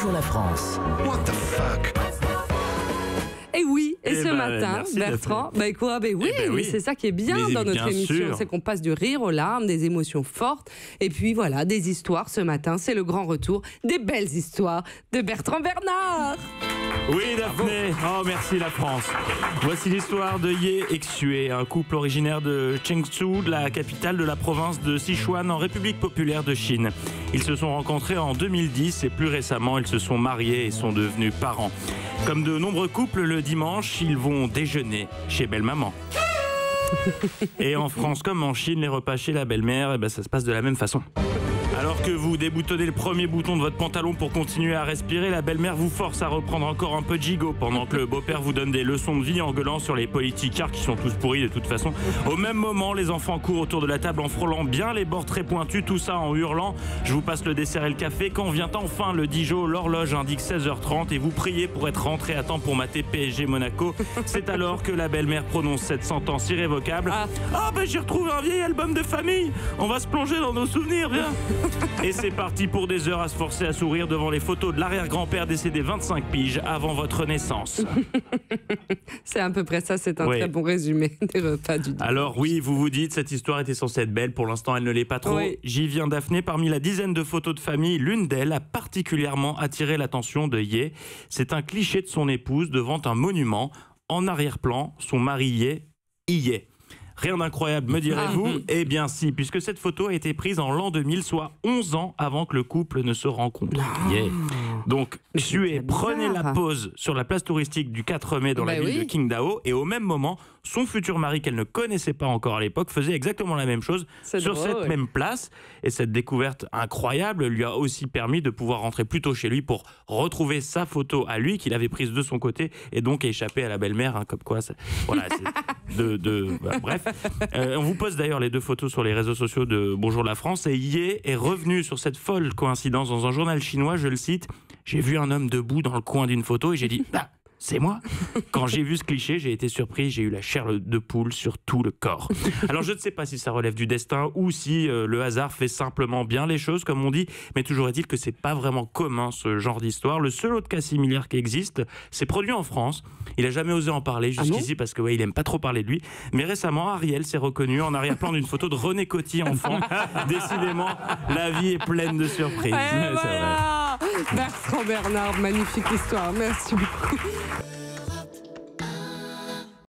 Bonjour la France. What the fuck? Et oui, et ce matin, merci, Bertrand, oui. c'est ça qui est bien dans notre émission, c'est qu'on passe du rire aux larmes, des émotions fortes, et puis voilà, des histoires. Ce matin, c'est le grand retour des belles histoires de Bertrand Bernard. Oui, Daphné. Oh, merci la France. Voici l'histoire de Ye et Xue, un couple originaire de Chengdu, de la capitale de la province de Sichuan, en République populaire de Chine. Ils se sont rencontrés en 2010 et plus récemment, ils se sont mariés et sont devenus parents. Comme de nombreux couples, le dimanche, ils vont déjeuner chez belle-maman. Et en France comme en Chine, les repas chez la belle-mère, ça se passe de la même façon. Alors que vous déboutonnez le premier bouton de votre pantalon pour continuer à respirer, la belle-mère vous force à reprendre encore un peu de gigot pendant que le beau-père vous donne des leçons de vie en gueulant sur les politicards qui sont tous pourris de toute façon. Au même moment, les enfants courent autour de la table en frôlant bien les bords très pointus, tout ça en hurlant « Je vous passe le dessert et le café ». Quand vient enfin le Dijon, l'horloge indique 16h30 et vous priez pour être rentré à temps pour mater PSG Monaco. C'est alors que la belle-mère prononce cette sentence irrévocable. J'ai retrouvé un vieil album de famille. On va se plonger dans nos souvenirs, viens. Et c'est parti pour des heures à se forcer à sourire devant les photos de l'arrière-grand-père décédé 25 piges avant votre naissance. C'est à peu près ça, c'est un très bon résumé des repas du dimanche. Alors oui, vous vous dites, cette histoire était censée être belle, pour l'instant elle ne l'est pas trop. Oui. J'y viens, Daphné, parmi la dizaine de photos de famille, l'une d'elles a particulièrement attiré l'attention de Ye. C'est un cliché de son épouse devant un monument. En arrière-plan, son mari Ye, y est. Rien d'incroyable, me direz-vous? Eh bien si, puisque cette photo a été prise en l'an 2000, soit 11 ans avant que le couple ne se rencontre. Donc, Xue prenait la pause sur la place touristique du 4 mai dans la ville de Qingdao, et au même moment, son futur mari, qu'elle ne connaissait pas encore à l'époque, faisait exactement la même chose sur cette même place. Et cette découverte incroyable lui a aussi permis de pouvoir rentrer plus tôt chez lui pour retrouver sa photo à lui, qu'il avait prise de son côté, et donc échapper à la belle-mère, comme quoi... Voilà, bref. On vous poste d'ailleurs les deux photos sur les réseaux sociaux de Bonjour la France, et Ye est revenu sur cette folle coïncidence dans un journal chinois, je le cite, « J'ai vu un homme debout dans le coin d'une photo et j'ai dit, c'est moi. Quand j'ai vu ce cliché, j'ai été surpris, j'ai eu la chair de poule sur tout le corps. » Alors je ne sais pas si ça relève du destin ou si le hasard fait simplement bien les choses, comme on dit, mais toujours est-il que c'est pas vraiment commun ce genre d'histoire. Le seul autre cas similaire qui existe, c'est produit en France. Il a jamais osé en parler jusqu'ici parce que il aime pas trop parler de lui. Mais récemment, Ariel s'est reconnu en arrière-plan d'une photo de René Coty enfant. Décidément, la vie est pleine de surprises. Voilà. Bertrand Bernard, magnifique histoire. Merci beaucoup.